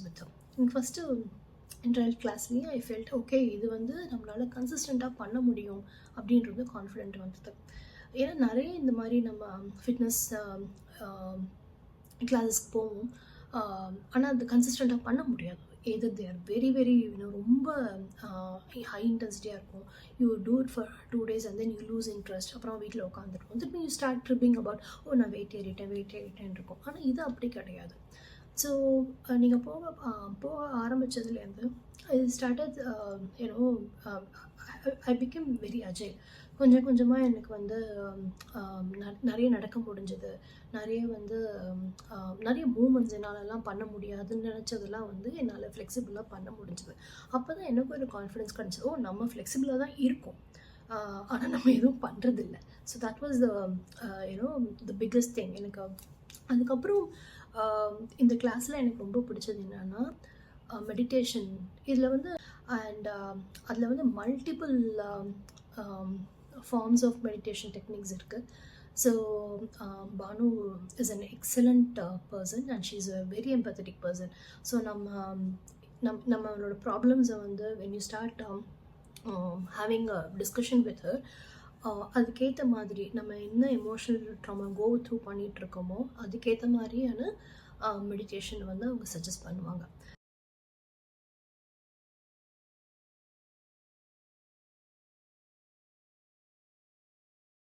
with her. First internet கிளாஸ்லேயே I felt okay இது வந்து நம்மளால் கன்சிஸ்டண்ட்டாக பண்ண முடியும் அப்படின்றது கான்ஃபிடென்ட் வந்தது. ஏன்னா நிறைய இந்த மாதிரி நம்ம ஃபிட்னஸ் கிளாஸஸ்க்கு போவோம், ஆனால் அது கன்சிஸ்டண்ட்டாக பண்ண முடியாது. எதர் தே ஆர் வெரி வெரி ரொம்ப ஹை இன்டென்சிட்டியாக இருக்கும். You do it for 2 days and then you lose interest. அப்புறம் வீட்டில் உட்காந்துருக்கும், திருப்பி யூ ஸ்டார்ட் ட்ரிப்பிங் அபவுட் நான் வெயிட் ஏறிட்டேன் இருக்கும். ஆனால் இது அப்படி கிடையாது. ஸோ நீங்கள் போக ஆரம்பித்ததுலேருந்து I started I become very agile. கொஞ்சம் கொஞ்சமாக எனக்கு வந்து நிறைய நடக்க முடிஞ்சது, நிறைய வந்து நிறைய மூமெண்ட்ஸ் என்னாலலாம் பண்ண முடியாதுன்னு நினச்சதெல்லாம் வந்து என்னால் ஃப்ளெக்சிபிளாக பண்ண முடிஞ்சது. அப்போ தான் எனக்கு ஒரு கான்ஃபிடென்ஸ் கிடச்சிது, நம்ம ஃப்ளெக்சிபிளாக தான் இருக்கோம், ஆனால் நம்ம எதுவும் பண்ணுறதில்ல. So that was the biggest thing எனக்கு. அதுக்கப்புறம் இந்த கிளாஸில் எனக்கு ரொம்ப பிடிச்சது என்னென்னா மெடிடேஷன். இதில் வந்து அண்ட் அதில் வந்து multiple forms of meditation techniques இருக்குது. So Bhanu is an excellent person and she is a very empathetic person. So நம்மளோட ப்ராப்ளம்ஸை வந்து when you start having a discussion with her, அதுக்கேற்ற மாதிரி நம்ம என்ன எமோஷனல் ட்ராமா கோ த்ரூ பண்ணிகிட்ருக்கோமோ அதுக்கேற்ற மாதிரியான மெடிடேஷன் வந்து அவங்க சஜஸ்ட் பண்ணுவாங்க.